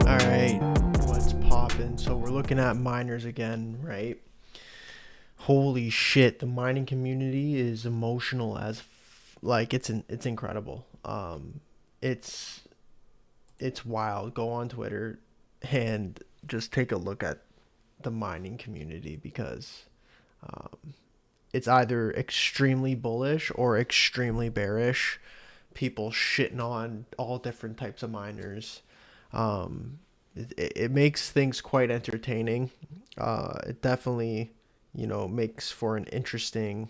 Alright, what's poppin'? So we're looking at miners again, right? Holy shit, the mining community is emotional as like it's incredible. It's it's wild. Go on Twitter and just take a look at the mining community because um, it's either extremely bullish or extremely bearish. People shitting on all different types of miners. Um, it makes things quite entertaining. It definitely, makes for an interesting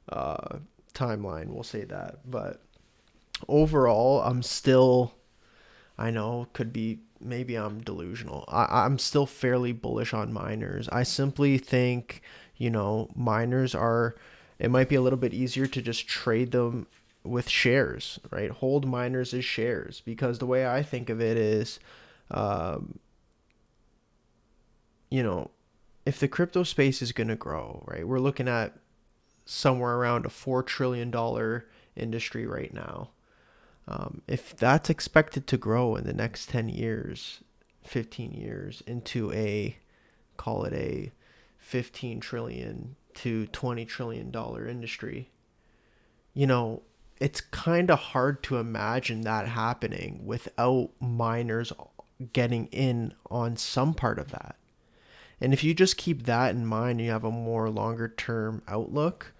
uh, timeline. We'll say that. But overall, I know, could be, maybe I'm delusional. I'm still fairly bullish on miners. I simply think, miners are, it might be a little bit easier to just trade them with shares, right? Hold miners as shares because the way I think of it is, um, you know, if the crypto space is going to grow, right? We're looking at somewhere around a $4 trillion industry right now. If that's expected to grow in the next 10 years, 15 years into a, call it a 15 trillion to $20 trillion industry, you know, it's kind of hard to imagine that happening without miners getting in on some part of that. And if you just keep that in mind, you have a more longer term outlook.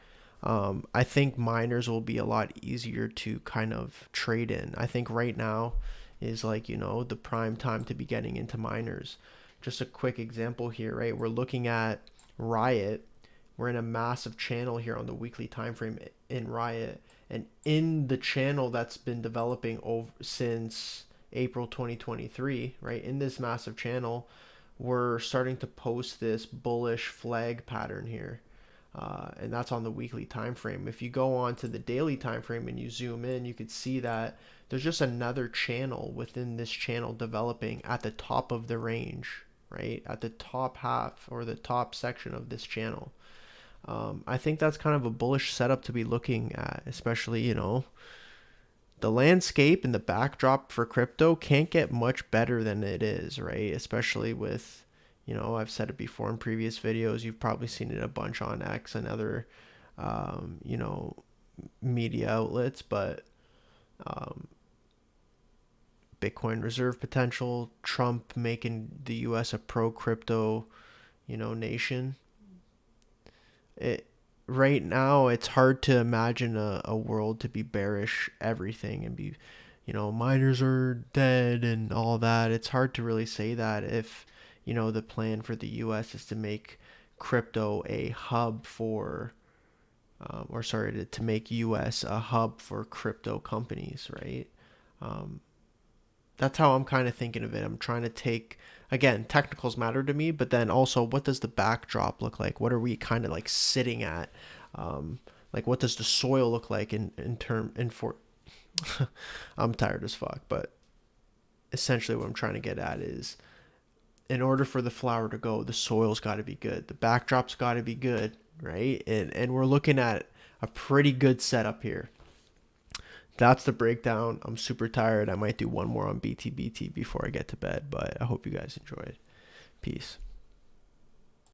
I think miners will be a lot easier to kind of trade in. I think right now is like, the prime time to be getting into miners. Just a quick example here, right? We're looking at Riot. We're in a massive channel here on the weekly time frame in Riot. And in the channel that's been developing over since April 2023, right? In this massive channel, we're starting to post this bullish flag pattern here. And that's on the weekly time frame. If you go on to the daily time frame and you zoom in, you could see that there's just another channel within this channel developing at the top of the range, right? At the top half or the top section of this channel. I think that's kind of a bullish setup to be looking at, especially, the landscape and the backdrop for crypto can't get much better than it is, right? Especially with, I've said it before in previous videos. You've probably seen it a bunch on X and other, um, you know, media outlets. But um, Bitcoin reserve potential, Trump making the U.S. a pro crypto, nation. It right now it's hard to imagine a world to be bearish everything and be, miners are dead and all that. It's hard to really say that if, the plan for the US is to make crypto a hub for or sorry, to make US a hub for crypto companies, right? um, that's how I'm kind of thinking of it. I'm trying to take, again, technicals matter to me, but then also what does the backdrop look like? What are we kind of like sitting at? Like what does the soil look like in term in for I'm tired as fuck, but essentially what I'm trying to get at is in order for the flower to go, the soil's got to be good. The backdrop's got to be good, right? And we're looking at a pretty good setup here. That's the breakdown. I'm super tired. I might do one more on BTBT before I get to bed, but I hope you guys enjoyed. Peace.